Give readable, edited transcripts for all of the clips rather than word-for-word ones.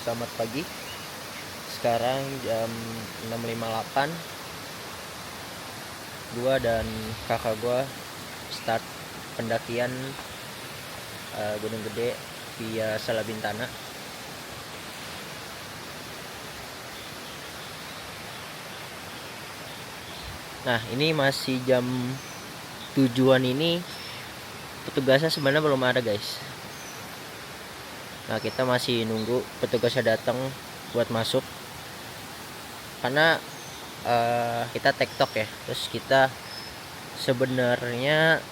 Selamat pagi. Sekarang jam 6.58. Gua dan kakak gua start pendakian Gunung Gede via Salabintana. Nah, ini masih jam tujuan ini petugasnya sebenarnya belum ada, guys. Nah, kita masih nunggu petugasnya datang buat masuk. Karena kita TikTok ya. Terus kita sebenarnya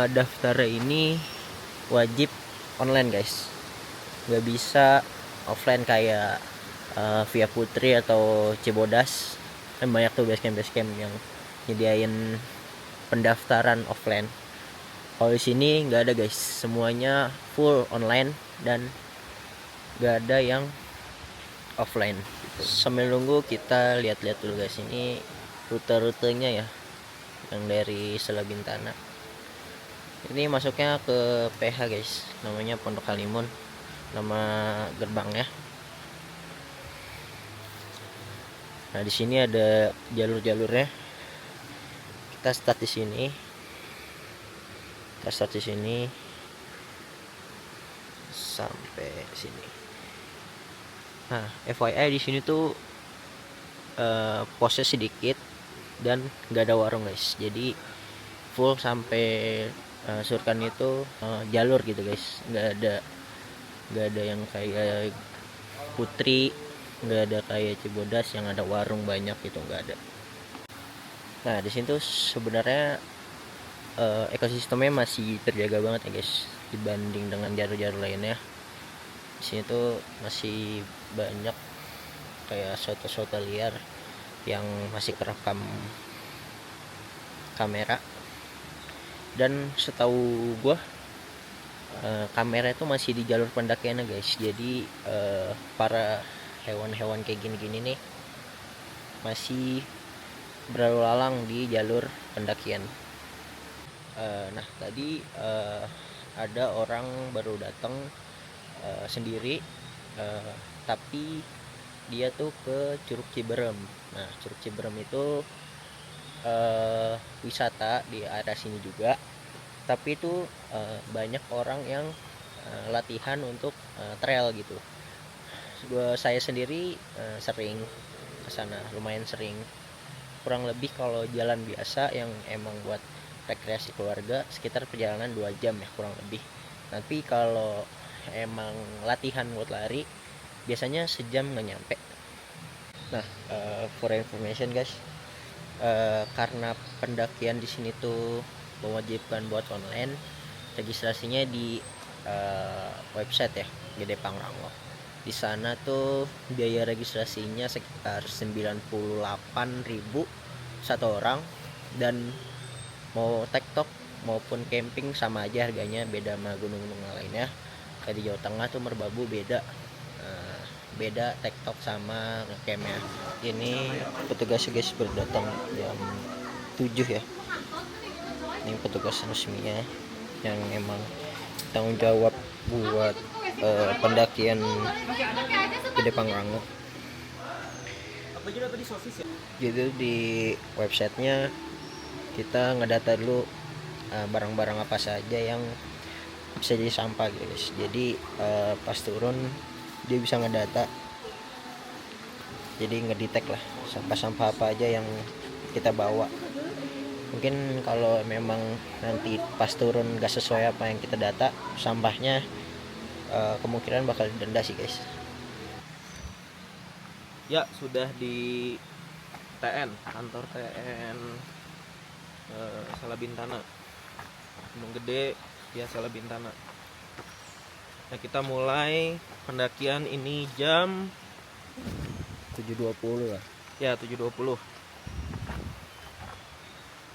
daftar ini wajib online, guys. Nggak bisa offline kayak via Putri atau Cibodas. Kan banyak tuh basecamp yang nyediain pendaftaran offline. Kalau di sini nggak ada, guys. Semuanya full online dan nggak ada yang offline. Sambil nunggu kita lihat-lihat dulu, guys. Ini rute-rutenya ya, yang dari Salabintana. Ini masuknya ke PH, guys. Namanya Pondok Halimun, nama gerbangnya. Nah, di sini ada jalur-jalurnya. Kita start di sini. Sampai sini. Nah, FYI di sini tuh posnya sedikit dan nggak ada warung, guys. Jadi full sampai Surkan itu jalur gitu, guys. Nggak ada yang kayak Putri, nggak ada kayak Cibodas yang ada warung banyak gitu, nggak ada. Nah, di sini tuh sebenarnya ekosistemnya masih terjaga banget ya, guys, dibanding dengan jalur-jalur lainnya. Di sini tuh masih banyak kayak soto-soto liar yang masih kerekam kamera. Dan setahu gue kamera itu masih di jalur pendakiannya, guys. Jadi para hewan-hewan kayak gini-gini nih masih berlalu lalang di jalur pendakian. Nah, tadi ada orang baru datang sendiri, tapi dia tuh ke Curug Ciberem. Nah, Curug Ciberem itu wisata di area sini juga, tapi itu banyak orang yang latihan untuk trail gitu. Saya sendiri sering kesana, lumayan sering. Kurang lebih kalau jalan biasa yang emang buat rekreasi keluarga sekitar perjalanan 2 jam ya, kurang lebih. Tapi kalau emang latihan buat lari biasanya sejam nggak nyampe. Nah, for information, guys, karena pendakian di sini tuh mewajibkan buat online, registrasinya di website ya, Gede Pangrango. Di sana tuh biaya registrasinya sekitar 98.000 satu orang, dan mau TikTok maupun camping sama aja harganya, beda sama gunung-gunung lainnya. Kayak di Jawa Tengah tuh Merbabu beda TikTok sama ngecampnya. Ini petugasnya, guys, baru datang jam 7 ya. Ini petugas resminya yang emang tanggung jawab buat pendakian Gede Pangrango. Jadi di websitenya kita ngedata dulu barang-barang apa saja yang bisa jadi sampah, guys. Jadi pas turun dia bisa ngedata, jadi ngedetect lah sampah-sampah apa aja yang kita bawa. Mungkin kalau memang nanti pas turun gak sesuai apa yang kita data sampahnya, kemungkinan bakal didenda sih, guys. Ya, sudah di TN, kantor TN Salabintana, Gunung Gede ya, Salabintana. Nah, kita mulai pendakian ini jam 7.20 lah. ya 7.20.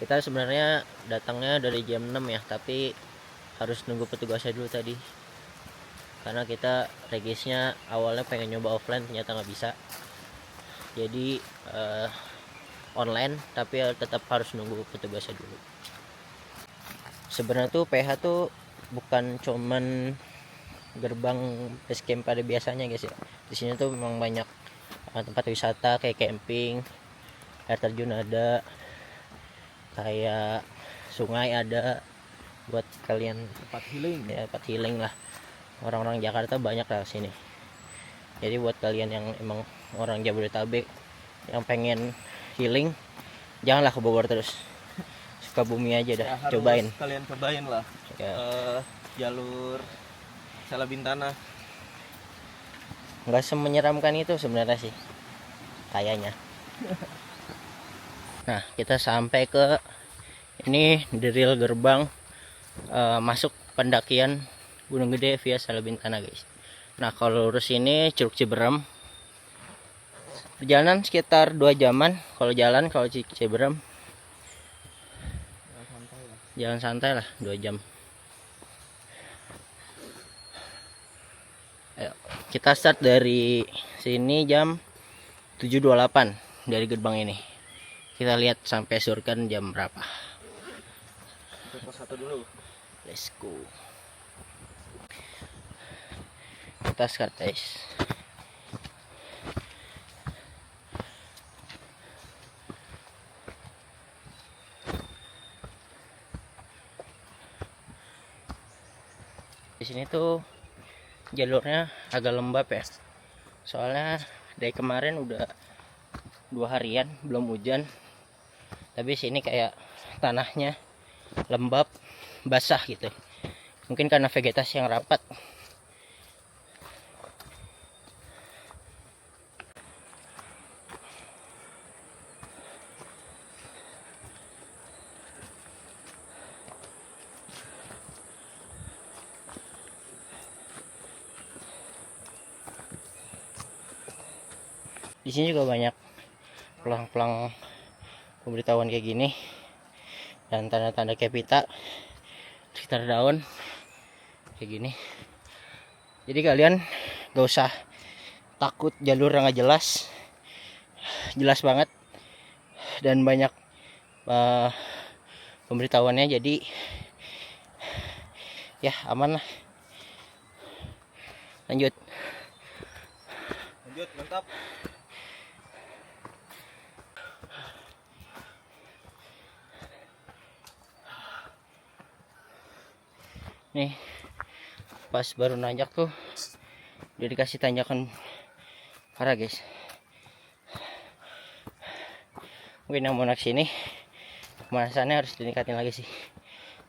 Kita sebenarnya datangnya dari jam 6 ya, tapi harus nunggu petugasnya dulu tadi. Karena kita regisnya awalnya pengen nyoba offline, ternyata nggak bisa. Jadi online, tapi tetap harus nunggu petugasnya dulu. Sebenarnya tuh PH tuh bukan cuman gerbang base camp pada biasanya guys ya. Di sini tuh memang banyak tempat wisata kayak camping, air terjun ada, kayak sungai ada buat kalian Tempat healing. ya, tempat healing lah. Orang-orang Jakarta banyak lah sini. Jadi buat kalian yang emang orang Jabodetabek yang pengen healing, janganlah ke Bogor terus. Sukabumi aja dah, Ya, harus cobain. kalian cobain lah Ya, jalur Salabintana. nggak semenyeramkan itu sebenarnya sih, kayaknya. Nah, kita sampai ke ini the real gerbang masuk pendakian Gunung Gede via Salabintana guys. Nah, kalau lurus ini Curug Ciberem. Perjalanan sekitar 2 jaman kalau jalan, kalau Ciberem jalan santai lah 2 jam. Ayo, kita start dari sini jam 7.28 dari gerbang ini. Kita lihat sampai Surken jam berapa. Ke pos 1 dulu. Let's go. Kita start guys. Di sini tuh jalurnya agak lembab ya. Soalnya dari kemarin udah 2 harian belum hujan. Tapi sini kayak tanahnya lembab, basah gitu. Mungkin karena vegetasi yang rapat. Di sini juga banyak pelang-pelang pemberitahuan kayak gini dan tanda-tanda kayak pita sekitar daun kayak gini. Jadi kalian gak usah takut jalur yang gak jelas, jelas banget dan banyak pemberitahuannya, jadi ya aman lah. Lanjut, mantap. nih pas baru nanjak tuh udah dikasih tanjakan parah guys. Mungkin yang mau naik sini pemanasannya harus ditingkatin lagi sih,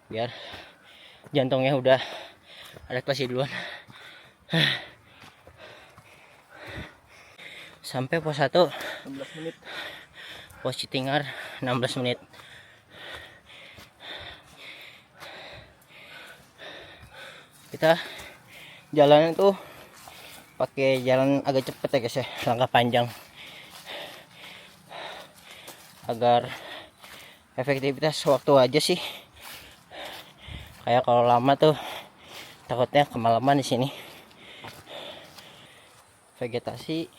biar jantungnya udah ada kelasnya duluan. Sampai pos 1 16 menit. pos Citingar 16 menit. Kita jalan tuh pakai jalan agak cepet ya guys ya, langkah panjang agar efektivitas waktu aja sih. Kayak kalau lama tuh takutnya kemalaman di sini. Vegetasi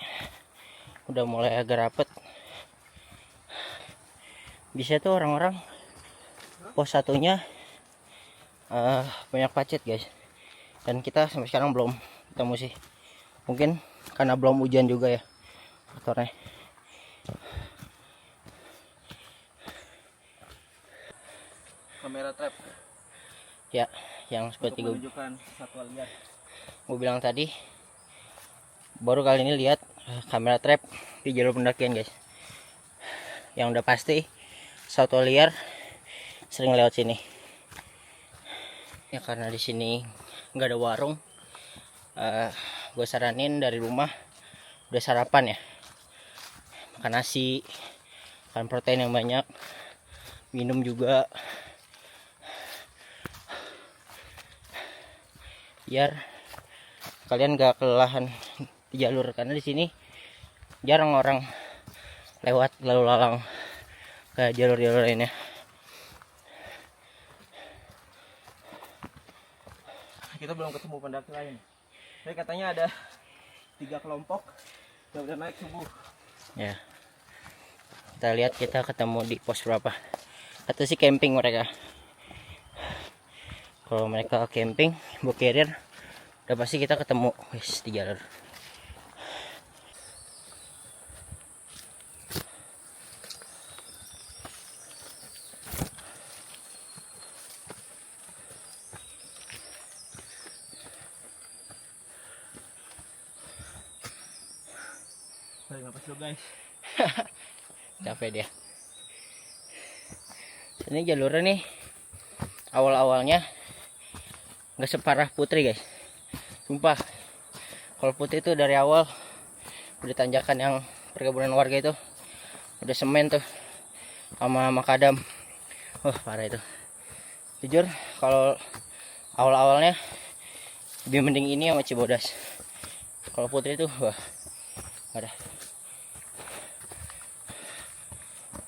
udah mulai agak rapet. Bisa tuh orang-orang pos 1-nya banyak pacet guys. Dan kita sampai sekarang belum ketemu sih. Mungkin karena belum hujan juga ya faktornya. Kamera trap. Ya, yang seperti gue menunjukkan satwa liar. bilang tadi, baru kali ini lihat kamera trap di jalur pendakian guys. Yang udah pasti satwa liar sering lewat sini. Ya karena di sini nggak ada warung, gue saranin dari rumah udah sarapan ya, makan nasi, makan protein yang banyak, minum juga, biar kalian gak kelelahan di jalur. Karena di sini jarang orang lewat lalu lalang ke jalur-jalur lainnya. Kita belum ketemu pendaki lain. Tapi katanya ada 3 kelompok yang udah naik subuh. Ya, kita lihat kita ketemu di pos berapa. Atau sih camping mereka. Kalau mereka camping, bawa carrier, udah pasti kita ketemu wis di jalur. Tarik nafas dulu guys. Capek dia. Ini jalurnya nih awal-awalnya nggak separah Putri guys, sumpah. Kalau Putri itu dari awal udah tanjakan yang perkebunan warga itu udah semen tuh sama makadam. Parah itu. Jujur kalau awal-awalnya lebih mending ini sama Cibodas. Kalau Putri itu parah.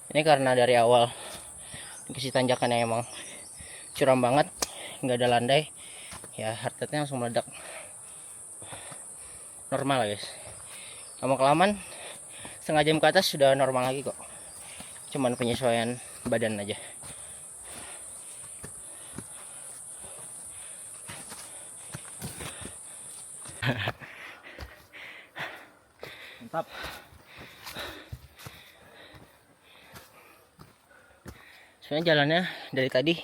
Ini karena dari awal dikasih tanjakan yang emang curam banget, nggak ada landai, ya heart rate-nya langsung meledak. Normal lah guys, lama kelamaan setengah jam ke atas sudah normal lagi kok, cuman penyesuaian badan aja. Mantap. Sebenarnya jalannya dari tadi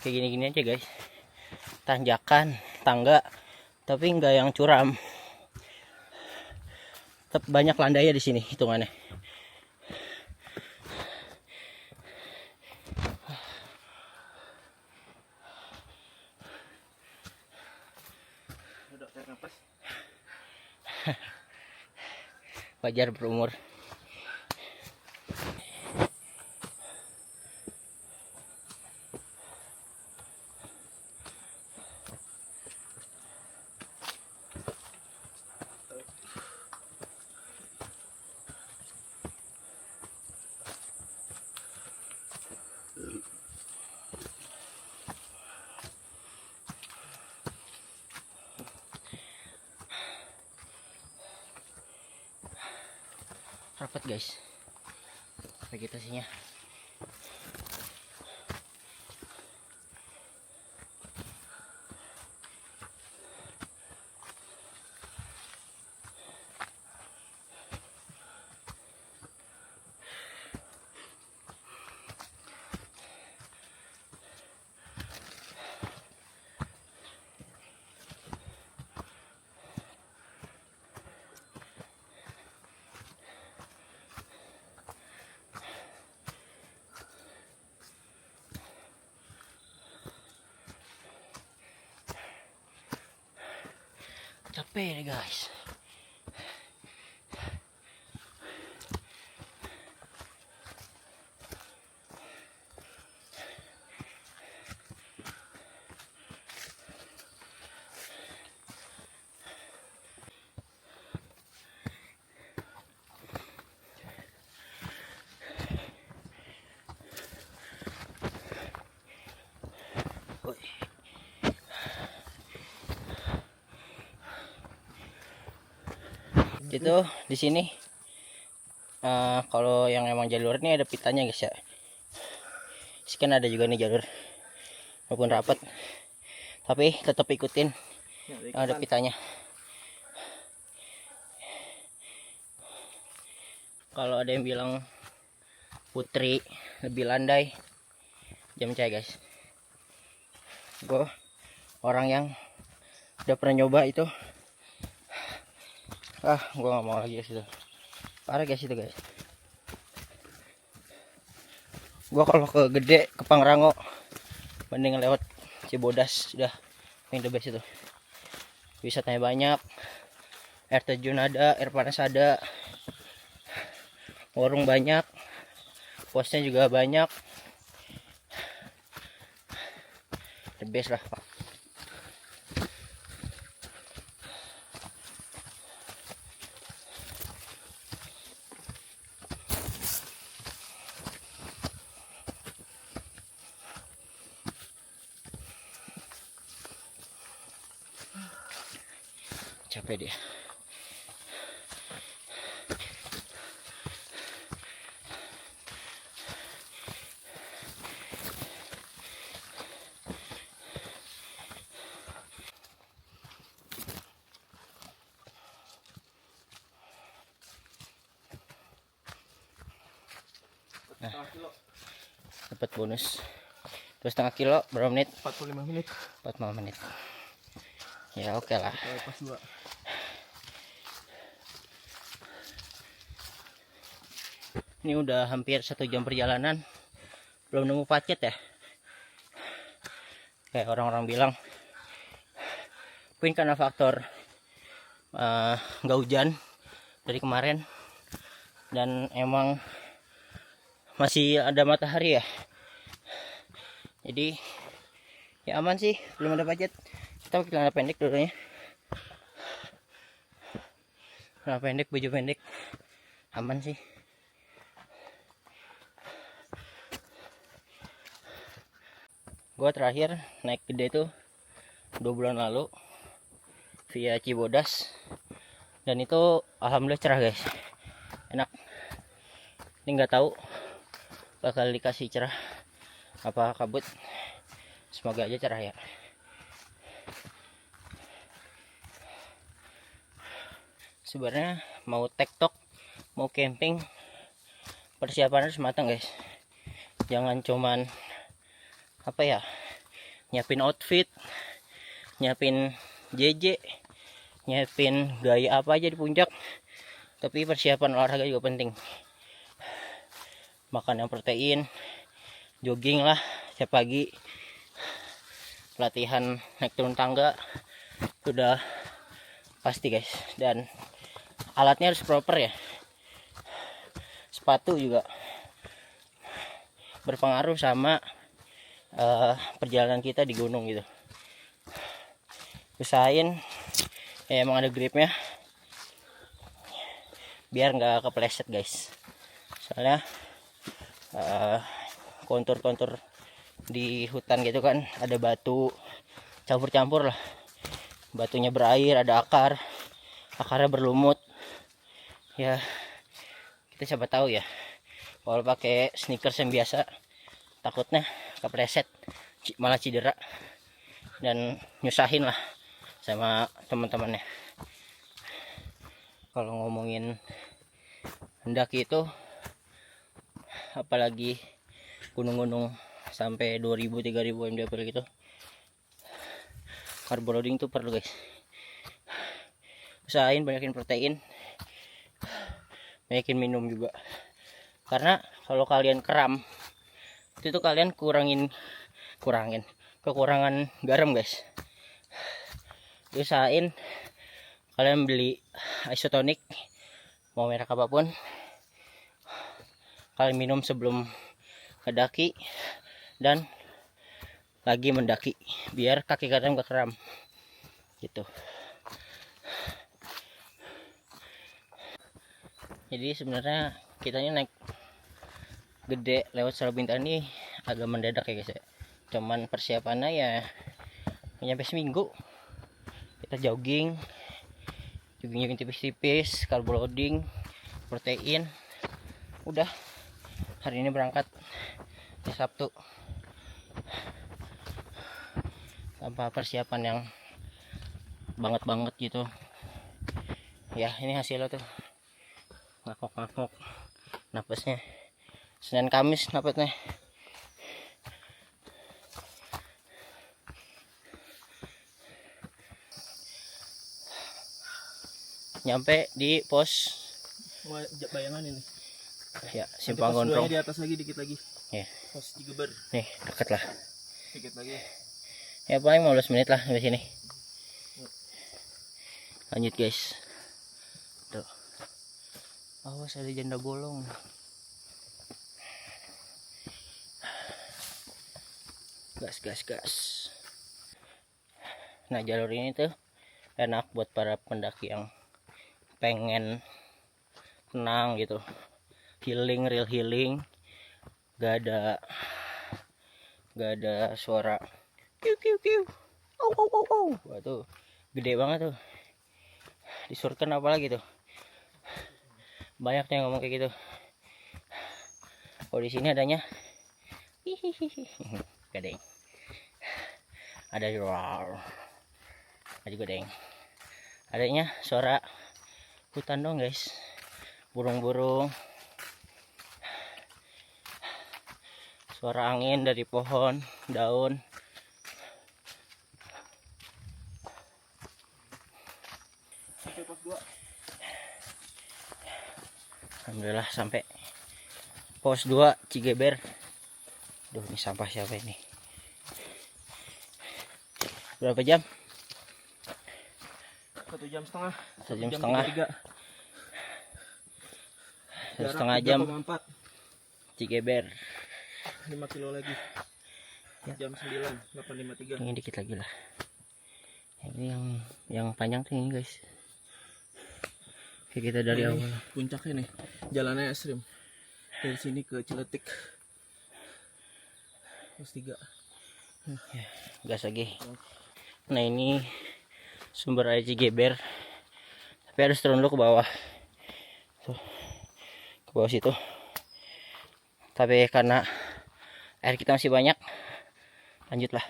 kayak gini-gini aja guys, tanjakan, tangga, tapi nggak yang curam. Tetap banyak landainya di sini hitungannya. Udah tarik nafas. Wajar berumur. Rapat guys vegetasinya. Capek nih guys. Itu di sini kalau yang emang jalur ini ada pitanya guys ya. Sekian ada juga nih jalur walaupun rapat, tapi tetap ikutin yang ada pitanya. Kalau ada yang bilang Putri lebih landai, jam cai guys. Gue orang yang udah pernah nyoba itu. Gue nggak mau lagi guys itu. Parah guys itu guys. Gue kalau ke Gede, ke Pangrango, mending lewat Cibodas, sudah yang the best itu. Wisatanya banyak, air terjun ada, air panas ada, warung banyak, posnya juga banyak. The best lah Pak. Capek dia. setengah kilo. Dapat bonus 2,5 kilo. Berapa menit? 45 menit. 45 menit. Ya oke lah. Kita lepas 2. Ini udah hampir 1 jam perjalanan, belum nemu pacet ya. Kayak orang-orang bilang, mungkin karena faktor nggak hujan dari kemarin, dan emang masih ada matahari ya. Jadi ya aman sih, belum ada pacet. Kita pakai celana pendek dulu ya. Celana pendek, baju pendek, aman sih. Gue terakhir naik gede tuh 2 bulan lalu via Cibodas, dan itu alhamdulillah cerah guys, enak. Ini nggak tahu bakal dikasih cerah apa kabut, semoga aja cerah ya. Sebenarnya mau tektok, mau camping, persiapan harus matang guys. Jangan cuman apa ya, nyiapin outfit, nyiapin JJ, nyiapin gaya apa aja di puncak, tapi persiapan olahraga juga penting. Makan yang protein, jogging lah setiap pagi, latihan naik turun tangga, sudah pasti guys. Dan alatnya harus proper ya, sepatu juga berpengaruh sama perjalanan kita di gunung gitu. Usahain ya emang ada gripnya, biar nggak kepleset guys. Soalnya kontur-kontur di hutan gitu kan, ada batu campur-campur lah, batunya berair, ada akarnya berlumut ya. Kita siapa tahu ya, kalau pakai sneakers yang biasa takutnya kepleset, malah cedera dan nyusahin lah sama teman-temannya. Kalau ngomongin mendaki itu, apalagi gunung-gunung sampai 2000-3000 mdpl gitu, carbo loading tuh perlu guys. Usahain banyakin protein, banyakin minum juga, karena kalau kalian kram itu tuh kalian kekurangan garam guys. Usahain kalian beli isotonik, mau merek apapun, kalian minum sebelum mendaki dan lagi mendaki, biar kaki kalian gak kram gitu. Jadi sebenarnya kitanya naik gede lewat Salabintang ini agak mendadak ya guys ya. Cuman persiapannya ya nyampe seminggu. Kita jogging tipis-tipis, carbo loading, protein, udah. Hari ini berangkat di Sabtu tanpa persiapan yang banget gitu ya. Ini hasilnya tuh, ngakok napasnya. Senin Kamis napasnya. Nyampe di pos Bayangan ini ya, Simpang Gondrong. di atas lagi, dikit lagi Ya. pos Cigeber, Nih deket lah dikit lagi ya, paling 15 menit lah dari sini. Lanjut guys. Tuh, awas ada janda bolong. Gas. Nah, jalur ini tuh enak buat para pendaki yang pengen tenang gitu, real healing, gak ada suara kiu. Wah tuh gede banget tuh, disurken apalagi tuh, banyak yang ngomong kayak gitu. Oh, di sini adanya gede, ada roar, ada juga deng, adanya suara hutan dong guys, burung-burung. suara angin dari pohon, daun. Sampai pos 2. Alhamdulillah sampai pos 2 Cigeber. Duh, ini sampah siapa ini? Berapa jam? 1,5 jam. 1,5 jam. 3. 1,5 jam 4. Cigeber. 5 kilo lagi. Ya. Jam 9, 8.53. Ini dikit lagi lah. Ini yang panjang tuh ini guys. Kayak kita dari Ini awal. puncaknya nih. Jalannya ekstrim. Dari sini ke Ciletik. Pos 3. Gas lagi. Nah ini sumber air Cigeber. Tapi harus turun dulu ke bawah. Tuh. Ke bawah situ. Tapi karena air kita masih banyak, lanjutlah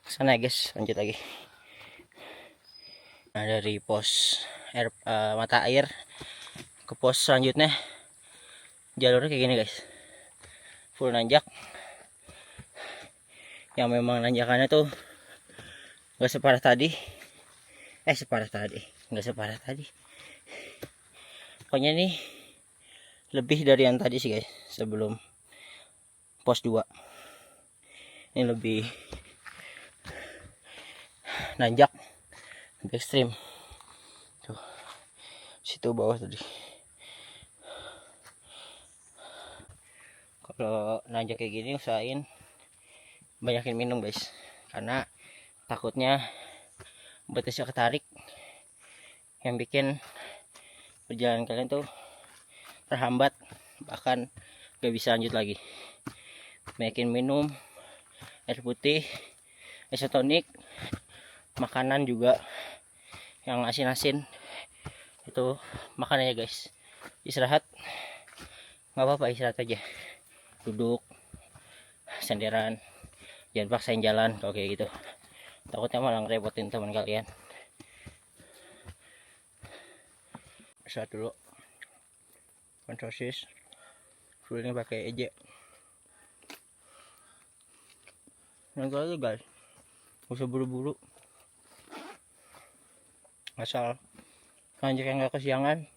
ke sana ya guys, lanjut lagi. Nah dari pos mata air ke pos selanjutnya jalurnya kayak gini guys, full nanjak. Yang memang nanjakannya tuh nggak separah tadi, nggak separah tadi. Pokoknya nih lebih dari yang tadi sih guys, sebelum pos 2. Ini lebih nanjak, lebih ekstrim. Tuh, situ bawah tadi. Kalau nanjak kayak gini usahain banyakin minum guys, karena takutnya betisnya ketarik, yang bikin perjalanan kalian tuh terhambat, bahkan gak bisa lanjut lagi. Banyakin minum air putih, isotonik, makanan juga yang asin-asin itu makan aja guys. Istirahat nggak apa-apa, istirahat aja, duduk senderan, jangan paksain jalan kalau kayak gitu, takutnya malah ngerepotin teman kalian. Istirahat dulu, makan sosis, fullnya pakai ejek. Nanti aja guys, gak usah buru-buru, asal lanjut yang gak kesiangan,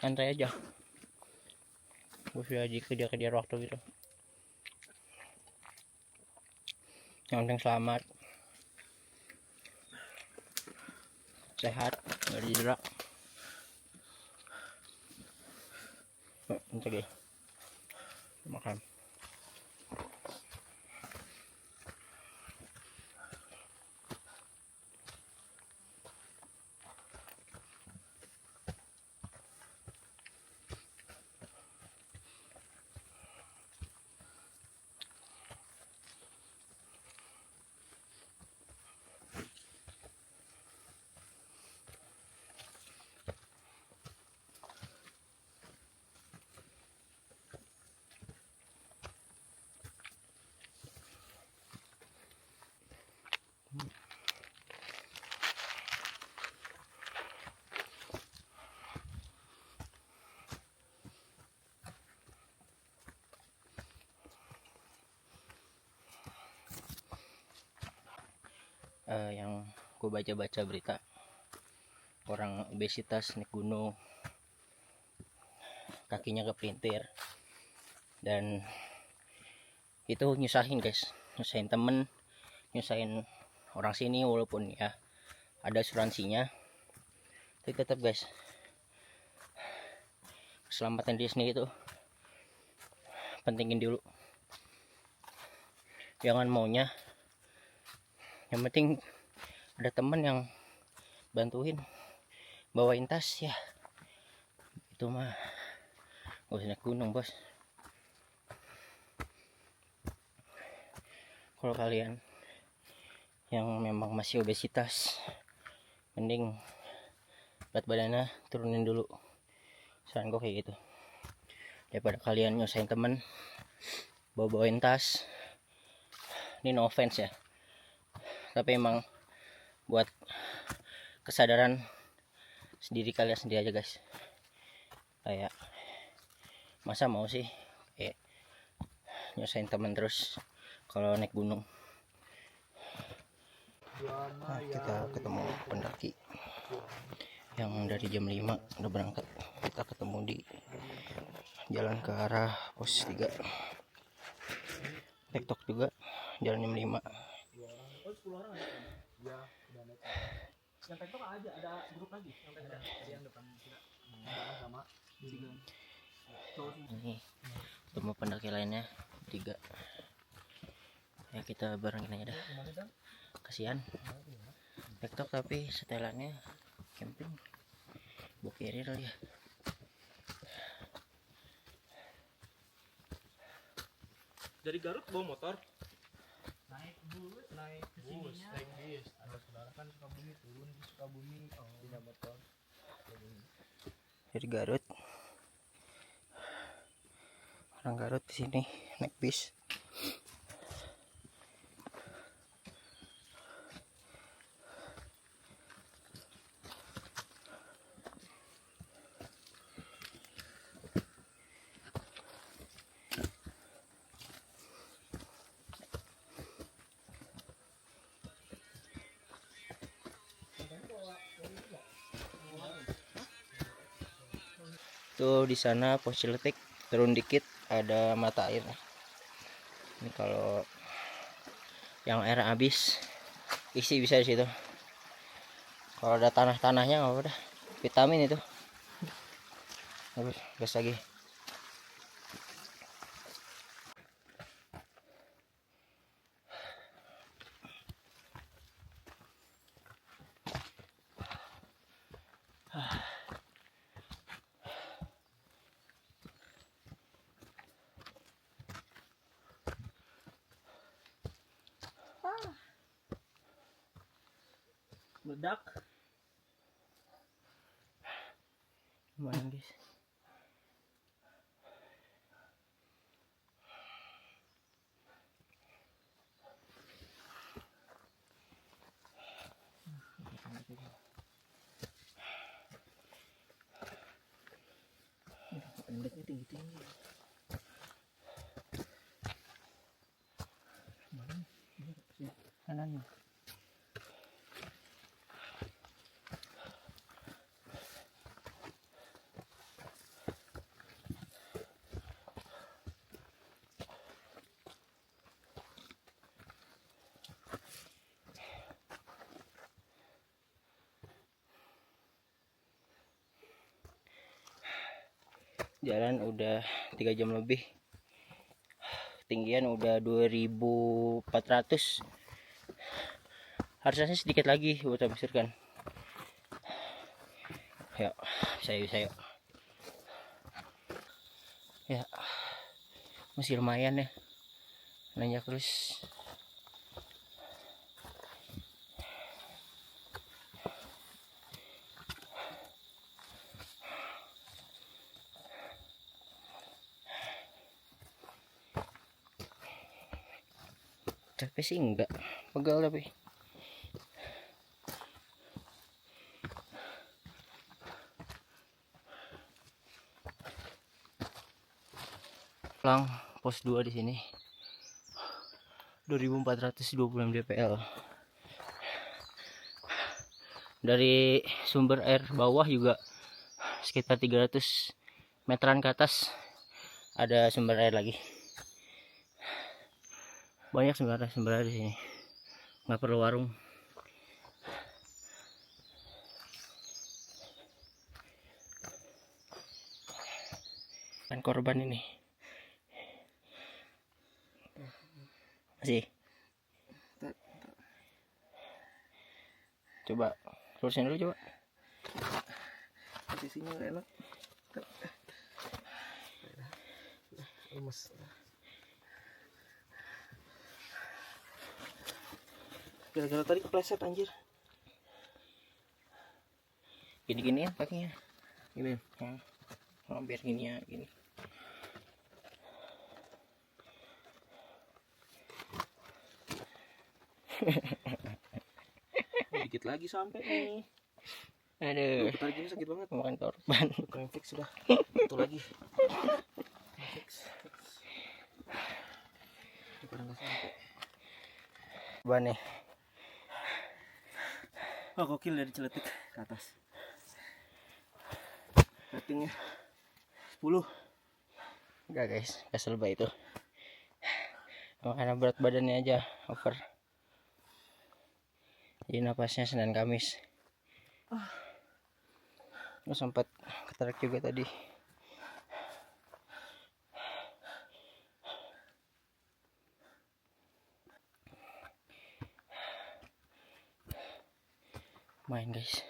santai aja, gak usah kejar-kejar waktu gitu. Yang penting selamat, sehat, gak cedera. Nanti guys, makan. Yang gue baca-baca berita, orang obesitas naik gunung kakinya kepelintir, dan itu nyusahin guys, nyusahin temen, nyusahin orang sini. Walaupun ya ada asuransinya, tapi tetap guys, keselamatan diri sendiri itu pentingin dulu. Jangan maunya, yang penting ada temen yang bantuin bawain tas, ya itu mah gak usah naik gunung bos. Kalau kalian yang memang masih obesitas, mending berat badannya turunin dulu, saran gue kayak gitu, daripada kalian nyusahin temen bawa-bawain tas. Ini no offense ya, tapi emang buat kesadaran sendiri kalian sendiri aja guys. Kayak masa mau sih kayak nyusahin teman terus kalau naik gunung. Nah, kita ketemu pendaki yang dari jam 5 udah berangkat. Kita ketemu di jalan ke arah pos 3. TikTok juga jalan jam 5. Yang TikTok aja ada grup lagi yang TikTok yang depan sama Ini ketemu pendaki lainnya 3. Ya kita barengin aja dah. Kasihan TikTok tapi setelannya camping bokeril dia. Dari Garut bawa motor naik bus naik bis ada saudara kan Sukabumi turun di Sukabumi punya motor Dari Garut, orang Garut di sini naik bis. Tuh di sana pos Ciletik, turun dikit ada mata air. Ini kalau yang air habis isi bisa di situ. Kalau ada tanah-tanahnya nggak apa-apa, vitamin itu. Gas lagi. meledak Lumayan guys. pendeknya tinggi-tinggi Kanan. Jalan udah 3 jam lebih. Tinggian udah 2400. Harusnya sedikit lagi buat habiskan. Yuk, saya. Ya, masih lumayan ya. Nanjak terus. Capek sih enggak, pegal tapi. Lang pos 2 di sini. 2426 dpl. Dari sumber air bawah juga sekitar 300 meteran ke atas ada sumber air lagi. Banyak sumber air di sini. Nggak perlu warung. Kan korban ini. Masih. Coba terusin dulu coba. posisinya nggak enak lemes gara-gara tadi kepleset anjir Gini-gini ya kakinya. gini Biar gini ya gini. dikit lagi sampai nih Aduh, tarik ini sakit banget makan korban. bukan fix sudah itu lagi fix pada nggak sampai. Coba nih. Oh gokil dari celetik ke atas. Ratingnya 10. Enggak guys, gak selebay itu. Karena berat badannya aja over. Jadi napasnya Senin Kamis. Sempat ketarik juga tadi. Main guys.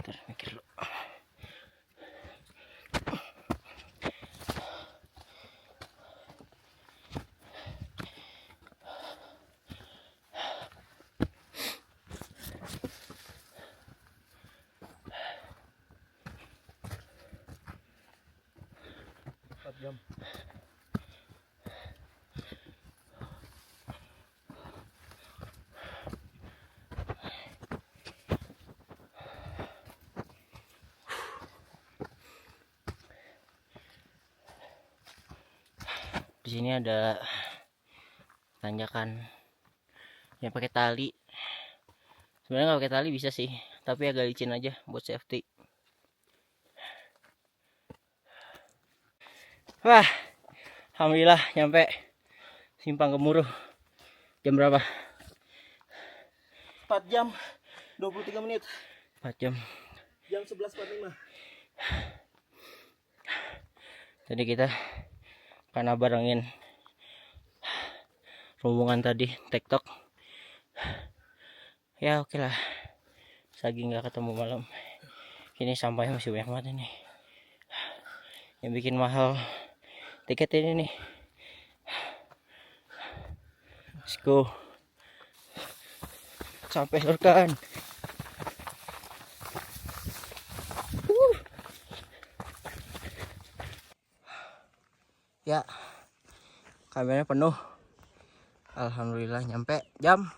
Ntar mikir dulu. Jam. Di sini ada tanjakan yang pakai tali. Sebenarnya nggak pakai tali bisa sih, tapi agak licin aja buat safety. Wah, alhamdulillah nyampe Simpang Gemuruh. Jam berapa? 4 jam 23 menit. 4 jam. Jam 11.45. Jadi kita karena barengin rombongan tadi TikTok. Ya oke lah. Lagi nggak ketemu malam. Ini sampahnya masih banyak banget ini. Yang bikin mahal tiket ini nih. Let's go. Sampai Lurkan. Ya, kameranya penuh. Alhamdulillah nyampe jam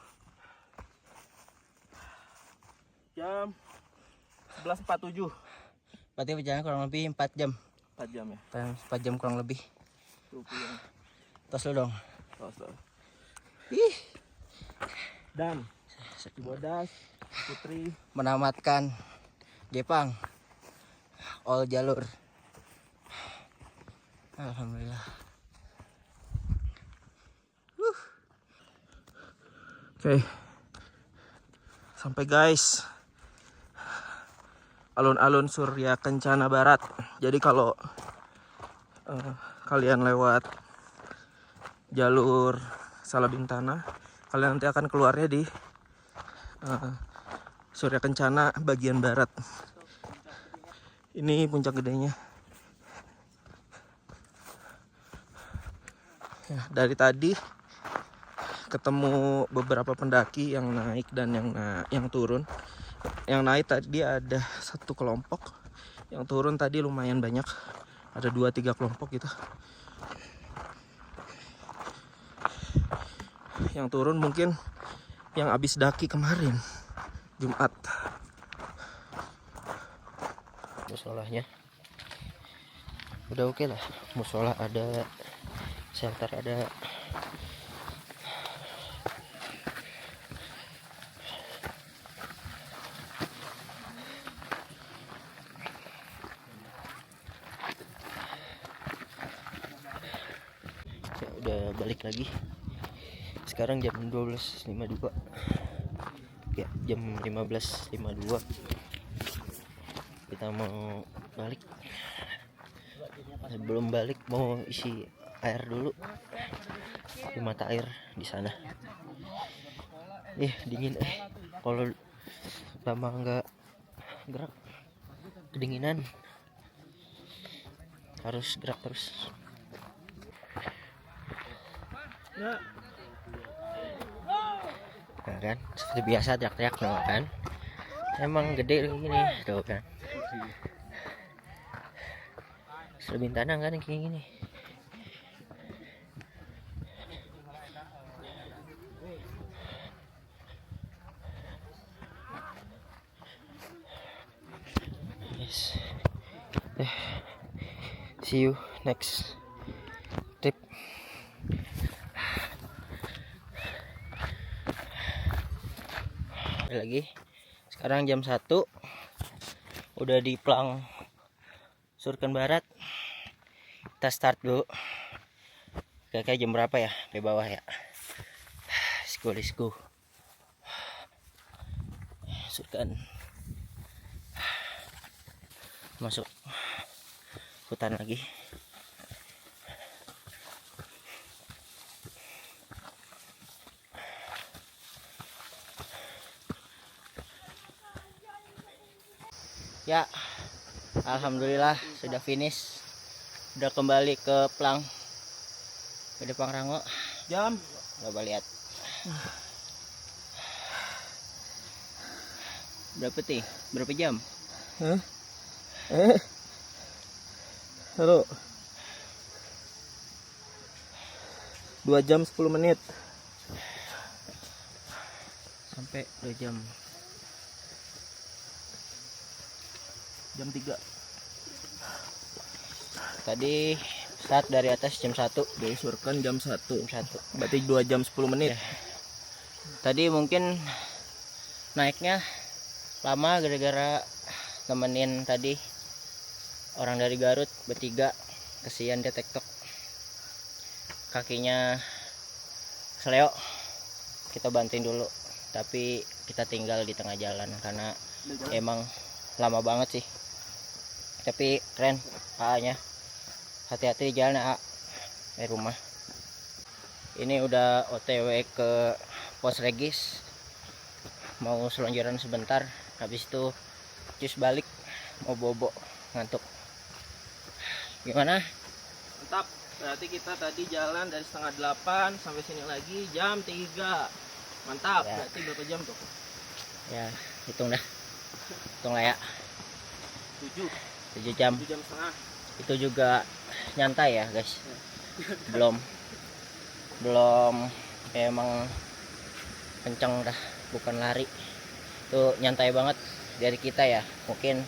11.47. berarti perjalanan kurang lebih 4 jam. 4 jam ya. 4 jam kurang lebih. Tos lu dong. Tos. Ih. Dan Bodas Putri Menamatkan Jepang all jalur. Alhamdulillah. Oke. Sampai guys. Alun-alun Surya Kencana Barat. Jadi kalau kalian lewat jalur Salabintana, kalian nanti akan keluarnya di Surya Kencana bagian barat. Ini puncak gedenya. Ya, dari tadi ketemu beberapa pendaki yang naik dan yang turun. Yang naik tadi ada satu kelompok, yang turun tadi lumayan banyak, ada 2-3 kelompok gitu. Yang turun mungkin yang habis daki kemarin Jumat. Musolahnya udah oke lah. Musola ada, shelter ada. Ya, udah balik lagi. Sekarang jam 12.52. Ya, jam 15.52. Kita mau balik. Sebelum balik mau isi air dulu di mata air di sana. Dingin. Kalau lama nggak gerak kedinginan. Harus gerak terus. Nah kan, seperti biasa teriak-teriak no, kan. Emang gede kayak gini tuh kan. Selebintana kan kayak gini. See you next trip. Lagi sekarang jam 1, udah di Plang Surken Barat. Kita start dulu. Kayak jam berapa ya di bawah ya. Let's go. Surken masuk hutan lagi. Ya, alhamdulillah sudah finish. Udah kembali ke Plang, Gede Pangrango. Jam Coba lihat. Berapa jam? Halo. 2 jam 10 menit. Sampai 2 jam. Jam 3. Tadi start dari atas jam 1. Dari Surken jam 1. Jam 1. Berarti 2 jam 10 menit. Ya. Tadi mungkin naiknya lama gara-gara temenin tadi orang dari Garut bertiga. Kesian dia tektok kakinya seleo. Kita bantuin dulu, tapi kita tinggal di tengah jalan karena emang lama banget sih. Tapi keren A-nya. Hati-hati di jalan A dari rumah. Ini udah OTW ke Pos Regis. Mau selonjoran sebentar, habis itu cus balik mau bobo, ngantuk. Gimana? Mantap. Berarti kita tadi jalan dari setengah 8 sampai sini lagi jam 3. Mantap. Ya. Berarti berapa jam tuh? Ya, hitung dah. Hitung lah ya. 7 7 jam. jam setengah. Itu juga nyantai ya, guys. Belum ya emang kenceng dah, bukan lari. Itu nyantai banget dari kita ya. Mungkin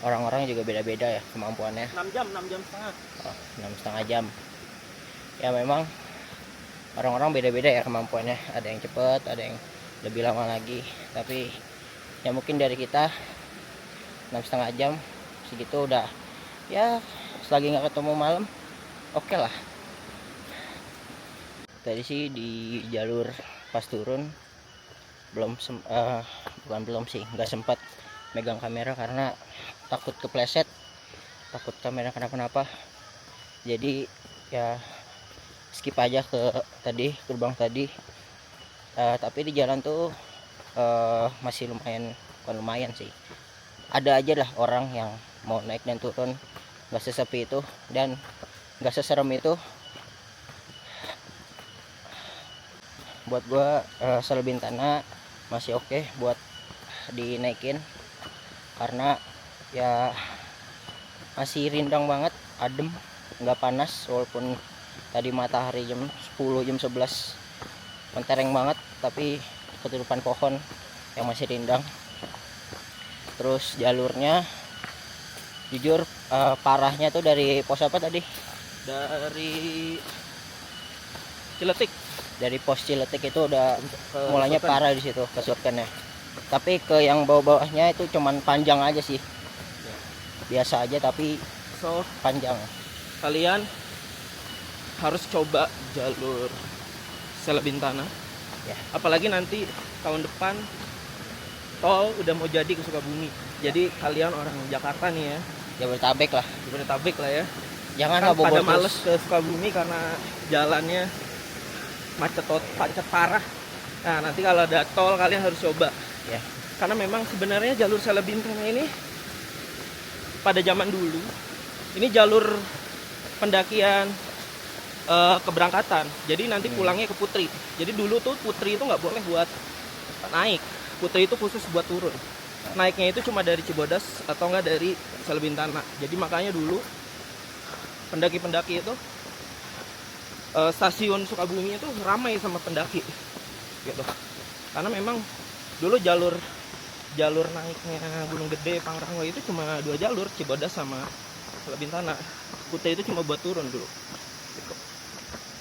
orang-orang juga beda-beda ya kemampuannya. 6 jam setengah. Oh, 6,5 jam. Ya memang orang-orang beda-beda ya kemampuannya. Ada yang cepet, ada yang lebih lama lagi. Tapi ya mungkin dari kita 6,5 jam segitu udah, ya selagi nggak ketemu malam oke lah. Tadi sih di jalur pas turun belum sih, nggak sempat megang kamera karena takut kepleset, takut kamera kenapa-napa. Jadi ya skip aja ke gerbang tadi. Tapi di jalan tuh masih lumayan, bukan lumayan sih, ada aja lah orang yang mau naik dan turun. Gak sesepi itu dan gak seserem itu. Buat gua Salabintana masih oke buat dinaikin karena ya masih rindang banget, adem, nggak panas. Walaupun tadi matahari jam 10 jam 11 mentereng banget, tapi ketutupan pohon yang masih rindang. Terus jalurnya jujur parahnya tuh dari pos apa tadi? Dari Ciletik. Dari pos Ciletik itu udah mulanya Surken. parah di situ ke Surkennya. Tapi ke yang bawah-bawahnya itu cuman panjang aja sih. Biasa aja tapi So, panjang. kalian harus coba jalur Salabintana. Ya. Apalagi nanti tahun depan tol udah mau jadi ke Sukabumi. Jadi kalian orang Jakarta nih ya, Jabodetabek lah. Jabodetabek lah ya. Jangan Kan lah bobo pada terus. males ke Sukabumi karena jalannya macet parah. Nah, nanti kalau ada tol kalian harus coba. Ya. Karena memang sebenarnya jalur Salabintana ini pada zaman dulu ini jalur pendakian keberangkatan. Jadi nanti pulangnya ke Putri. Jadi dulu tuh Putri itu nggak boleh buat naik. Putri itu khusus buat turun. Naiknya itu cuma dari Cibodas atau enggak dari Salabintana. Jadi makanya dulu pendaki-pendaki itu stasiun Sukabumi itu ramai sama pendaki gitu. Karena memang dulu jalur naiknya Gunung Gede Pangrango itu cuma 2 jalur, Cibodas sama Salabintana. Kuta itu cuma buat turun dulu.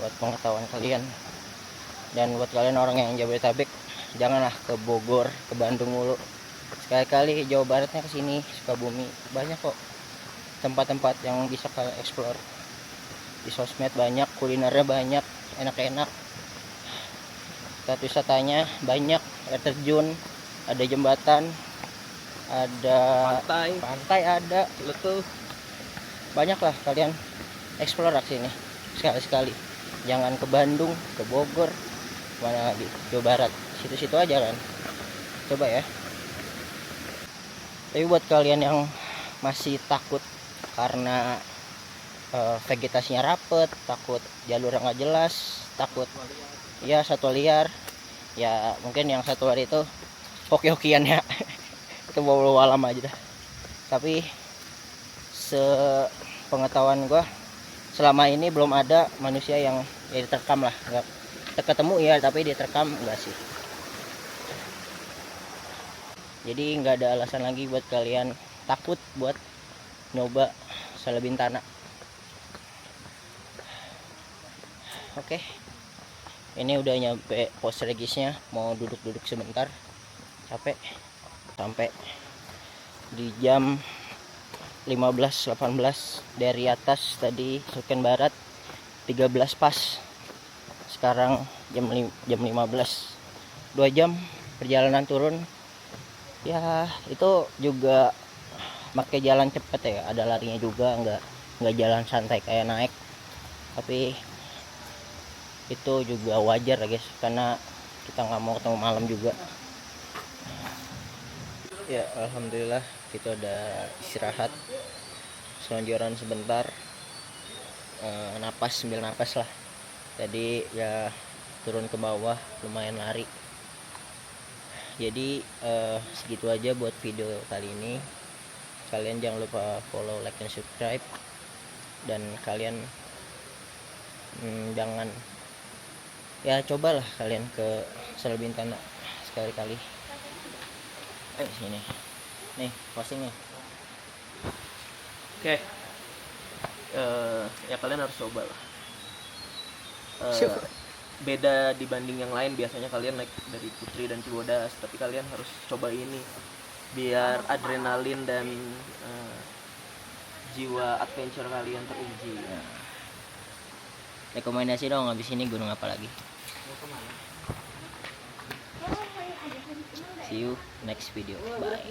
Buat pengetahuan kalian. Dan buat kalian orang yang Jabodetabek, janganlah ke Bogor, ke Bandung mulu. Sekali-kali Jawa Baratnya ke sini, Sukabumi, banyak kok tempat-tempat yang bisa kalian explore. Di sosmed banyak, kulinernya banyak, enak-enak. Tempat wisatanya banyak, air terjun, ada jembatan, ada pantai ada, Letuh. banyak lah kalian explore sini sekali-sekali. Jangan ke Bandung, ke Bogor, mana lagi, Jawa Barat, situ-situ aja kan. Coba ya. Tapi buat kalian yang masih takut karena vegetasinya rapet, takut jalur yang nggak jelas, takut ya satwa liar, ya mungkin yang satwa liar itu hoki-hokian ya. Itu walau alam aja dah. Tapi sepengetahuan gue, selama ini belum ada manusia yang ya diterkam lah, nggak ketemu ya, tapi diterkam enggak sih. Jadi nggak ada alasan lagi buat kalian takut buat nyoba Salabintana. Oke, ini udah nyampe pos regisnya, mau duduk-duduk sebentar, capek. Sampai di jam 15.18 dari atas tadi Suken Barat 13 pas. Sekarang jam 15, 2 jam perjalanan turun. Ya itu juga pakai jalan cepet ya, ada larinya juga, nggak jalan santai kayak naik. Tapi itu juga wajar ya guys, karena kita nggak mau ketemu malam juga. Ya alhamdulillah kita udah istirahat, selonjoran sebentar, napas, sambil napas lah. Tadi ya turun ke bawah lumayan lari. Jadi segitu aja buat video kali ini. Kalian jangan lupa follow, like, dan subscribe. Dan kalian jangan, ya cobalah kalian ke Salabintana sekali-kali. Sini nih posting nih. Oke. Ya kalian harus coba lah. Beda dibanding yang lain, biasanya kalian naik dari Putri dan Cibodas, tapi kalian harus coba ini biar adrenalin dan jiwa adventure kalian teruji. Rekomendasi dong, habis ini gunung apa lagi? See you next video. Bye.